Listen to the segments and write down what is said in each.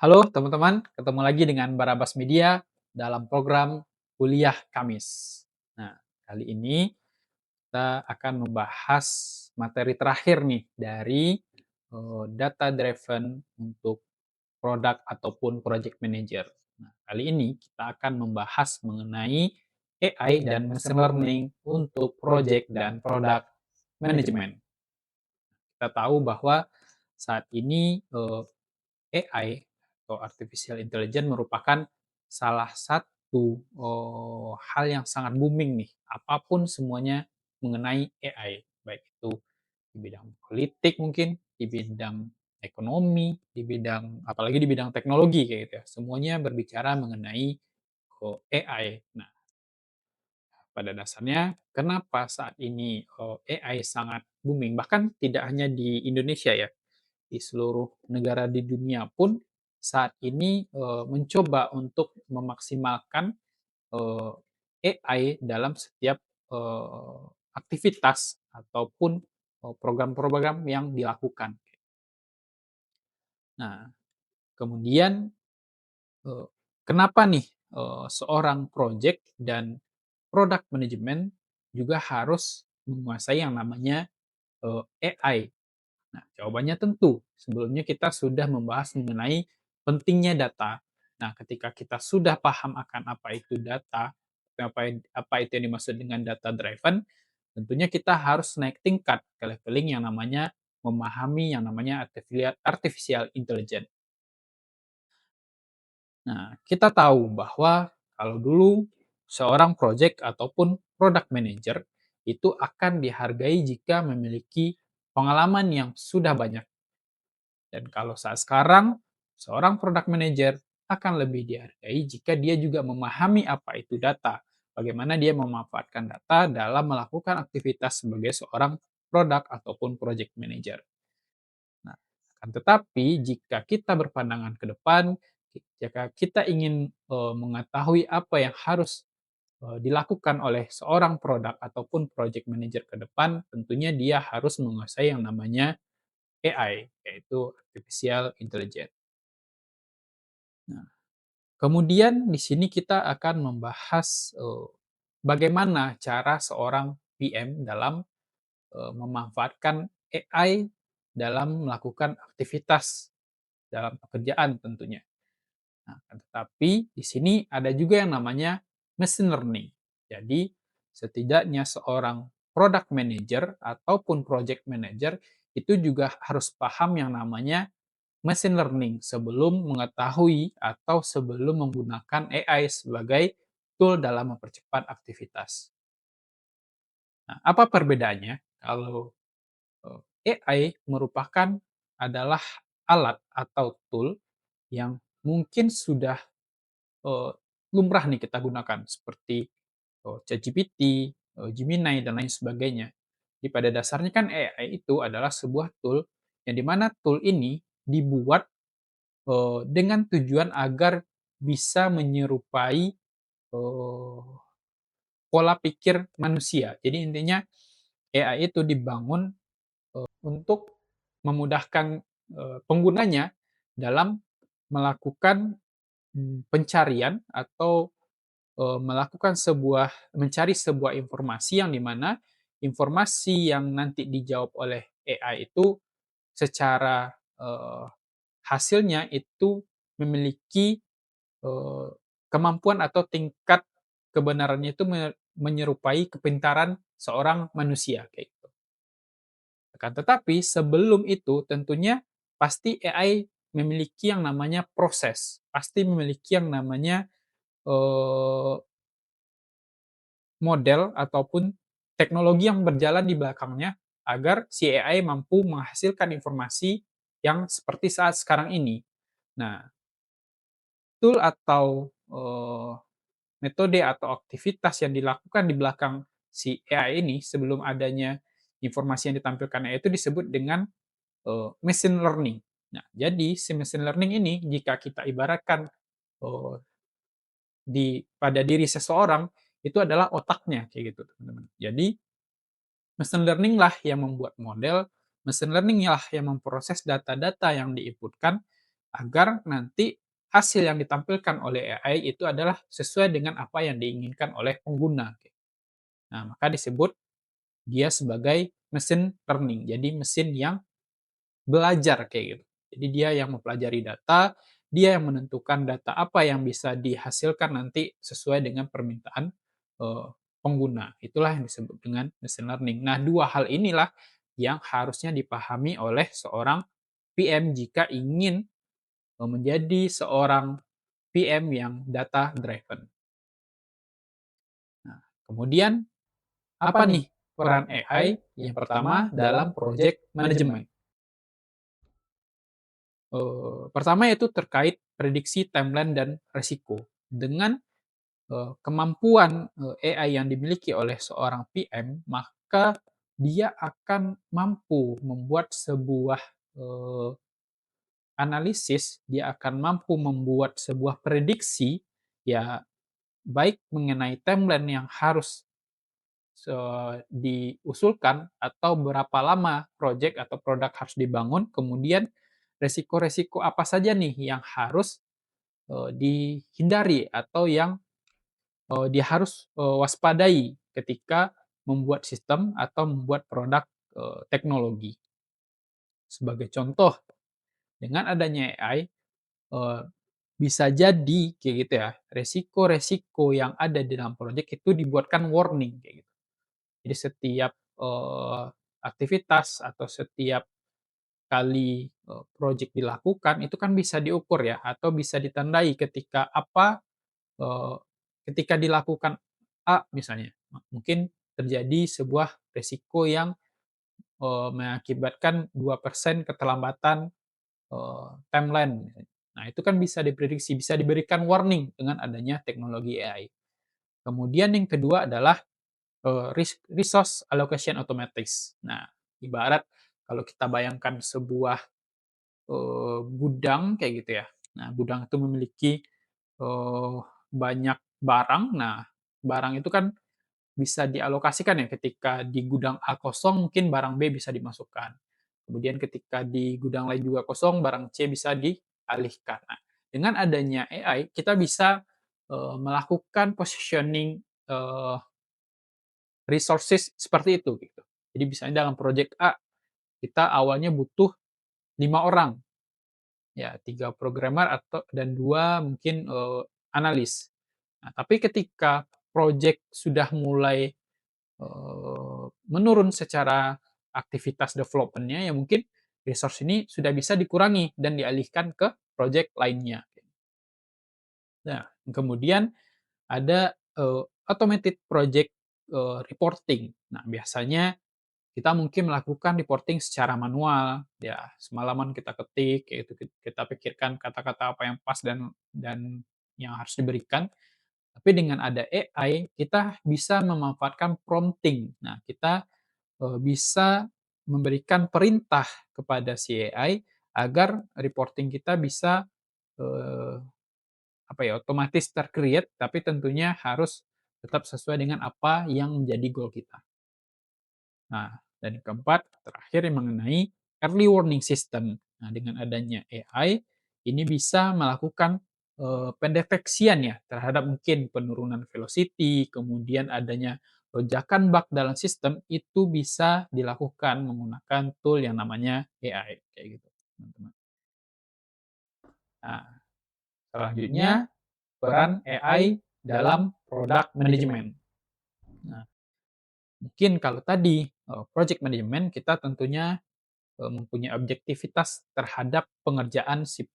Halo teman-teman, ketemu lagi dengan Barabas Media dalam program Kuliah Kamis. Nah, kali ini kita akan membahas materi terakhir nih dari data driven untuk produk ataupun project manager. Nah, kali ini kita akan membahas mengenai AI dan machine learning untuk project dan product management. Kita tahu bahwa saat ini AI atau artificial intelligence merupakan salah satu hal yang sangat booming nih, apapun semuanya mengenai AI, baik itu di bidang politik mungkin, di bidang ekonomi, di bidang apalagi di bidang teknologi kayak gitu ya, semuanya berbicara mengenai AI. Nah, pada dasarnya kenapa saat ini AI sangat booming, bahkan tidak hanya di Indonesia ya, di seluruh negara di dunia pun saat ini mencoba untuk memaksimalkan AI dalam setiap aktivitas ataupun program-program yang dilakukan. Nah, kemudian Eee, kenapa nih, seorang project dan product management juga harus menguasai yang namanya, AI? Nah, jawabannya tentu sebelumnya kita sudah membahas mengenai pentingnya data. Nah, ketika kita sudah paham akan apa itu data, apa itu yang dimaksud dengan data driven, tentunya kita harus naik tingkat ke leveling yang namanya memahami yang namanya artificial intelligence. Nah, kita tahu bahwa kalau dulu seorang project ataupun product manager itu akan dihargai jika memiliki pengalaman yang sudah banyak. Dan kalau saat sekarang, seorang product manager akan lebih dihargai jika dia juga memahami apa itu data, bagaimana dia memanfaatkan data dalam melakukan aktivitas sebagai seorang product ataupun project manager. Nah, akan tetapi jika kita berpandangan ke depan, jika kita ingin mengetahui apa yang harus dilakukan oleh seorang produk ataupun project manager ke depan, tentunya dia harus menguasai yang namanya AI, yaitu artificial intelligence. Nah, kemudian di sini kita akan membahas bagaimana cara seorang PM dalam memanfaatkan AI dalam melakukan aktivitas dalam pekerjaan tentunya. Nah, tetapi di sini ada juga yang namanya machine learning. Jadi, setidaknya seorang product manager ataupun project manager itu juga harus paham yang namanya machine learning sebelum mengetahui atau sebelum menggunakan AI sebagai tool dalam mempercepat aktivitas. Nah, apa perbedaannya? Kalau AI merupakan adalah alat atau tool yang mungkin sudah eee, lumrah nih kita gunakan seperti, ChatGPT, Gemini, dan lain sebagainya. Jadi pada dasarnya kan AI itu adalah sebuah tool yang di mana tool ini dibuat, dengan tujuan agar bisa menyerupai, pola pikir manusia. Jadi intinya AI itu dibangun, untuk memudahkan, penggunanya dalam melakukan, pencarian atau mencari sebuah informasi yang di mana informasi yang nanti dijawab oleh AI itu secara, hasilnya itu memiliki, eee, kemampuan atau tingkat kebenarannya itu menyerupai kepintaran seorang manusia, kayak gitu. Akan tetapi sebelum itu tentunya pasti AI memiliki yang namanya proses, pasti memiliki yang namanya, eee model ataupun teknologi yang berjalan di belakangnya agar si AI mampu menghasilkan informasi yang seperti saat sekarang ini. Nah, tool atau, metode atau aktivitas yang dilakukan di belakang si AI ini sebelum adanya informasi yang ditampilkan AI itu disebut dengan, machine learning. Nah, jadi si machine learning ini jika kita ibaratkan, eee, pada diri seseorang, itu adalah otaknya, kayak gitu, teman-teman. Jadi machine learning lah yang membuat model, machine learning lah yang memproses data-data yang di-input-kan, agar nanti hasil yang ditampilkan oleh AI itu adalah sesuai dengan apa yang diinginkan oleh pengguna. Nah, maka disebut dia sebagai mesin learning, jadi mesin yang belajar kayak gitu. Jadi dia yang mempelajari data, dia yang menentukan data apa yang bisa dihasilkan nanti sesuai dengan permintaan pengguna. Itulah yang disebut dengan machine learning. Nah, dua hal inilah yang harusnya dipahami oleh seorang PM jika ingin menjadi seorang PM yang data driven. Nah, kemudian Apa apa nih nih peran peran AI? AI? Yang Yang pertama pertama dalam dalam project project manajemen. management. Pertama yaitu terkait prediksi timeline dan resiko. Dengan kemampuan AI yang dimiliki oleh seorang PM, maka dia akan mampu membuat sebuah eh, analisis, dia akan mampu membuat sebuah prediksi, ya baik mengenai timeline yang harus diusulkan atau berapa lama project atau produk harus dibangun, kemudian resiko-resiko apa saja nih yang harus dihindari atau yang dia harus waspadai ketika membuat sistem atau membuat produk teknologi. Sebagai contoh, dengan adanya AI, eee, bisa jadi kayak gitu ya, resiko-resiko yang ada di dalam project itu dibuatkan warning kayak gitu. Jadi setiap aktivitas atau setiap kali project dilakukan itu kan bisa diukur ya atau bisa ditandai ketika apa Eee, ketika dilakukan A misalnya, mungkin terjadi sebuah resiko yang mengakibatkan 2% keterlambatan timeline misalnya. Nah, itu kan bisa diprediksi, bisa diberikan warning dengan adanya teknologi AI. Kemudian yang kedua adalah resource allocation automatis. Nah, ibarat kalau kita bayangkan sebuah gudang kayak gitu ya. Nah, gudang itu memiliki banyak barang. Nah, barang itu kan bisa dialokasikan ya, ketika di gudang A kosong mungkin barang B bisa dimasukkan. Kemudian ketika di gudang lain juga kosong, barang C bisa dialihkan. Nah, dengan adanya AI kita bisa melakukan positioning resources seperti itu gitu. Jadi misalnya dalam project A kita awalnya butuh 5 orang. Ya, 3 programmer atau dan 2 mungkin, analis. Nah, tapi ketika project sudah mulai, menurun secara aktivitas development-nya, ya mungkin resource ini sudah bisa dikurangi dan dialihkan ke project lainnya. Nah, kemudian ada, automated project, reporting. Nah, biasanya kita mungkin melakukan reporting secara manual, ya semalaman kita ketik, kayak gitu, kita pikirkan kata-kata apa yang pas dan yang harus diberikan. Tapi dengan ada AI, kita bisa memanfaatkan prompting. Nah, kita bisa memberikan perintah kepada si AI agar reporting kita bisa eh, apa ya otomatis tercreate, tapi tentunya harus tetap sesuai dengan apa yang menjadi goal kita. Nah, dan yang keempat, terakhir yang mengenai early warning system. Nah, dengan adanya AI, ini bisa melakukan pendeteksian ya terhadap mungkin penurunan velocity, kemudian adanya lonjakan bug dalam sistem, itu bisa dilakukan menggunakan tool yang namanya AI, kayak gitu, teman-teman. Nah, selanjutnya Selanjutnya, peran peran AI AI dalam dalam product product management. management. Nah, mungkin kalau tadi project management kita tentunya mempunyai objektivitas terhadap pengerjaan si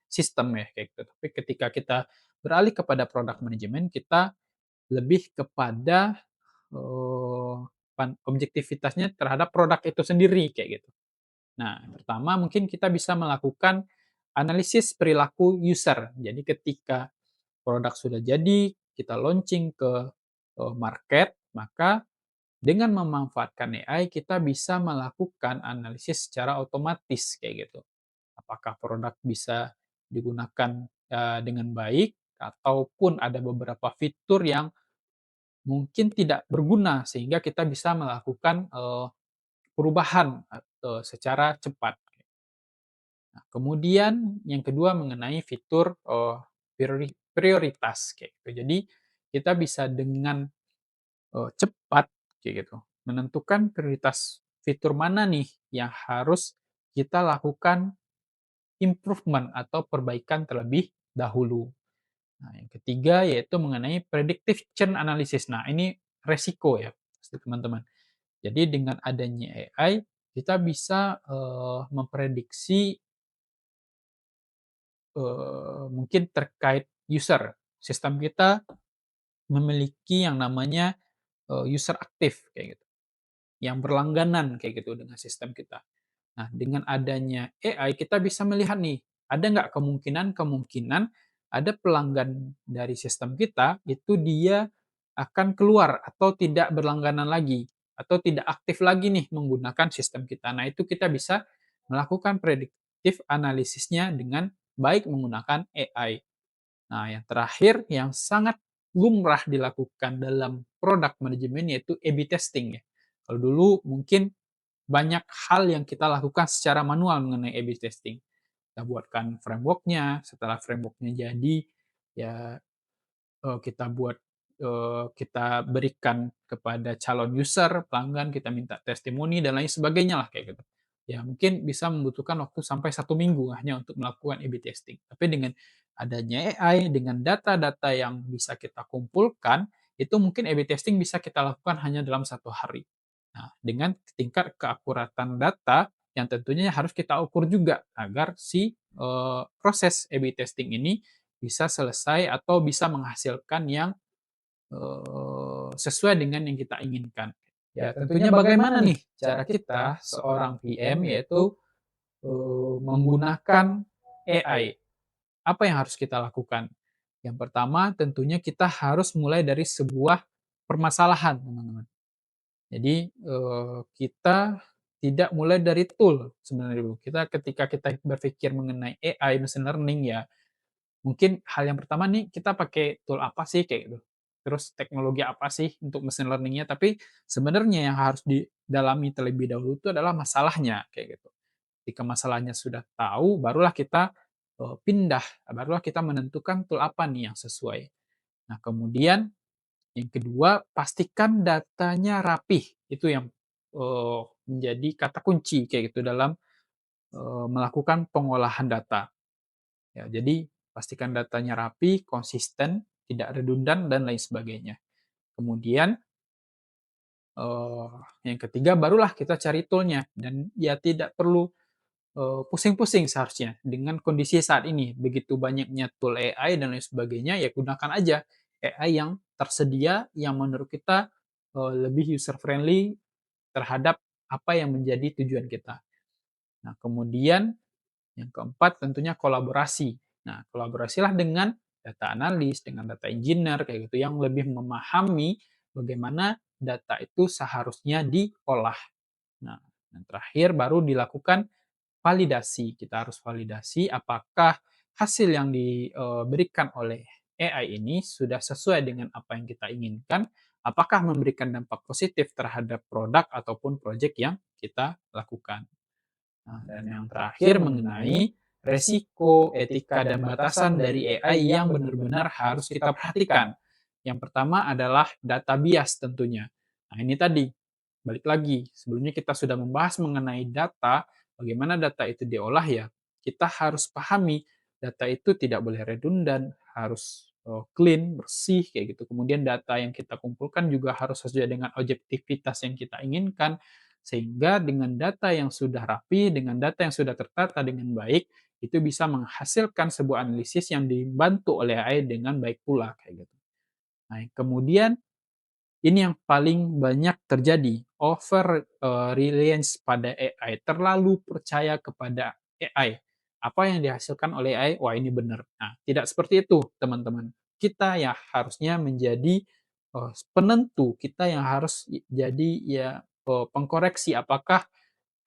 sistem ya, kayak gitu. Tapi ketika kita beralih kepada product management, kita lebih kepada, eee, objektivitasnya terhadap produk itu sendiri, kayak gitu. Nah, pertama mungkin kita bisa melakukan analisis perilaku user. Jadi ketika produk sudah jadi, kita launching ke, market, maka dengan memanfaatkan AI, kita bisa melakukan analisis secara otomatis kayak gitu. Apakah produk bisa digunakan dengan baik, ataupun ada beberapa fitur yang mungkin tidak berguna, sehingga kita bisa melakukan perubahan secara cepat. Nah, kemudian yang kedua mengenai fitur, prioritas kayak gitu. Jadi kita bisa dengan, cepat kayak gitu menentukan prioritas fitur mana nih yang harus kita lakukan improvement atau perbaikan terlebih dahulu. Nah, yang ketiga yaitu mengenai predictive churn analysis. Nah, ini resiko ya, teman-teman. Jadi dengan adanya AI, kita bisa, memprediksi, mungkin terkait user. Sistem kita memiliki yang namanya, user aktif kayak gitu, yang berlangganan kayak gitu dengan sistem kita. Nah, dengan adanya AI kita bisa melihat nih, ada nggak kemungkinan-kemungkinan ada pelanggan dari sistem kita itu dia akan keluar atau tidak berlangganan lagi, atau tidak aktif lagi nih menggunakan sistem kita. Nah, itu kita bisa melakukan prediktif analisisnya dengan baik menggunakan AI. Nah, yang terakhir yang sangat lumrah dilakukan dalam product management yaitu A/B testing ya. Kalau dulu mungkin banyak hal yang kita lakukan secara manual mengenai A/B testing. Kita buatkan framework-nya, setelah framework-nya jadi, ya kita buat, kita berikan kepada calon user, pelanggan, kita minta testimoni dan lain sebagainya lah kayak gitu. Ya mungkin bisa membutuhkan waktu sampai 1 minggu hanya untuk melakukan A/B testing. Tapi dengan adanya AI, dengan data-data yang bisa kita kumpulkan, itu mungkin A/B testing bisa kita lakukan hanya dalam 1 hari. Nah, dengan tingkat keakuratan data yang tentunya harus kita ukur juga agar si, proses A/B testing ini bisa selesai atau bisa menghasilkan yang, sesuai dengan yang kita inginkan. Ya, tentunya bagaimana nih cara kita seorang PM yaitu, menggunakan AI. Apa yang harus kita lakukan? Yang pertama tentunya kita harus mulai dari sebuah permasalahan, teman-teman. Jadi, kita tidak mulai dari tool sebenarnya dulu. Ketika kita berpikir mengenai AI, machine learning ya, mungkin hal yang pertama nih, kita pakai tool apa sih, kayak gitu. Terus teknologi apa sih untuk machine learning-nya, tapi sebenarnya yang harus didalami terlebih dahulu itu adalah masalahnya, kayak gitu. Ketika masalahnya sudah tahu, barulah kita, pindah, barulah kita menentukan tool apa nih yang sesuai. Nah, kemudian yang kedua, pastikan datanya rapih. Itu yang, menjadi kata kunci kayak gitu dalam, melakukan pengolahan data. Ya, jadi pastikan datanya rapi, konsisten, tidak redundan, dan lain sebagainya. Kemudian, eee, yang ketiga barulah kita cari tool-nya dan ya tidak perlu, pusing-pusing seharusnya dengan kondisi saat ini. Begitu banyaknya tool AI dan lain sebagainya, ya gunakan aja AI yang tersedia yang menurut kita, lebih user friendly terhadap apa yang menjadi tujuan kita. Nah, kemudian yang keempat tentunya kolaborasi. Nah, kolaborasilah dengan data analis, dengan data engineer, kayak gitu, yang lebih memahami bagaimana data itu seharusnya diolah. Nah, yang terakhir baru dilakukan validasi. Kita harus validasi apakah hasil yang diberikan oleh AI ini sudah sesuai dengan apa yang kita inginkan, apakah memberikan dampak positif terhadap produk ataupun proyek yang kita lakukan. Nah, dan yang terakhir mengenai resiko, etika, dan batasan dari AI yang benar-benar harus kita perhatikan. Yang pertama adalah data bias tentunya. Nah, ini tadi, balik lagi, sebelumnya kita sudah membahas mengenai data, bagaimana data itu diolah ya, kita harus pahami data itu tidak boleh redundan, harus clean, bersih, kayak gitu. Kemudian data yang kita kumpulkan juga harus sesuai dengan objektivitas yang kita inginkan, sehingga dengan data yang sudah rapi, dengan data yang sudah tertata dengan baik, itu bisa menghasilkan sebuah analisis yang dibantu oleh AI dengan baik pula, kayak gitu. Nah, kemudian ini yang paling banyak terjadi, over, reliance pada AI, terlalu percaya kepada AI. Apa yang dihasilkan oleh AI, wah ini benar. Nah, tidak seperti itu teman-teman. Kita yang harusnya menjadi, penentu, kita yang harus jadi ya, pengkoreksi apakah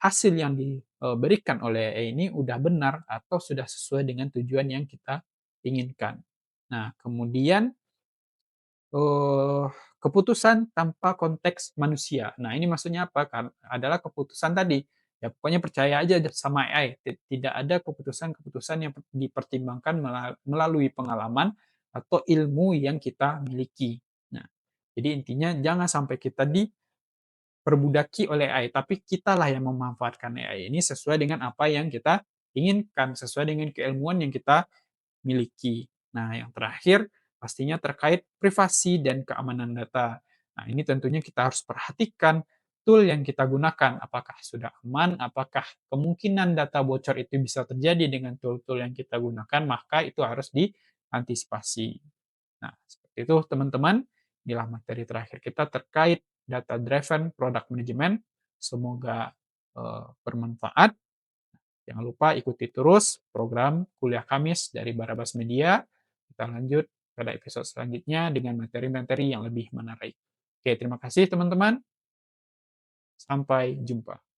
hasil yang diberikan oleh AI ini udah benar atau sudah sesuai dengan tujuan yang kita inginkan. Nah, kemudian Eee, keputusan tanpa konteks manusia. Nah, ini maksudnya apa? Adalah keputusan tadi, Ya pokoknya percaya aja sama AI, tidak ada keputusan-keputusan yang dipertimbangkan melalui pengalaman atau ilmu yang kita miliki. Nah, jadi intinya jangan sampai kita diperbudaki oleh AI, tapi kitalah yang memanfaatkan AI ini sesuai dengan apa yang kita inginkan, sesuai dengan keilmuan yang kita miliki. Nah, yang terakhir pastinya terkait privasi dan keamanan data. Nah, ini tentunya kita harus perhatikan tool yang kita gunakan, apakah sudah aman, apakah kemungkinan data bocor itu bisa terjadi dengan tool-tool yang kita gunakan, maka itu harus diantisipasi. Nah, seperti itu teman-teman. Inilah materi terakhir kita terkait data driven product management. Semoga bermanfaat. Jangan lupa ikuti terus program kuliah Kamis dari Barabas Media. Kita lanjut pada episode selanjutnya dengan materi-materi yang lebih menarik. Oke, terima kasih teman-teman. Sampai jumpa.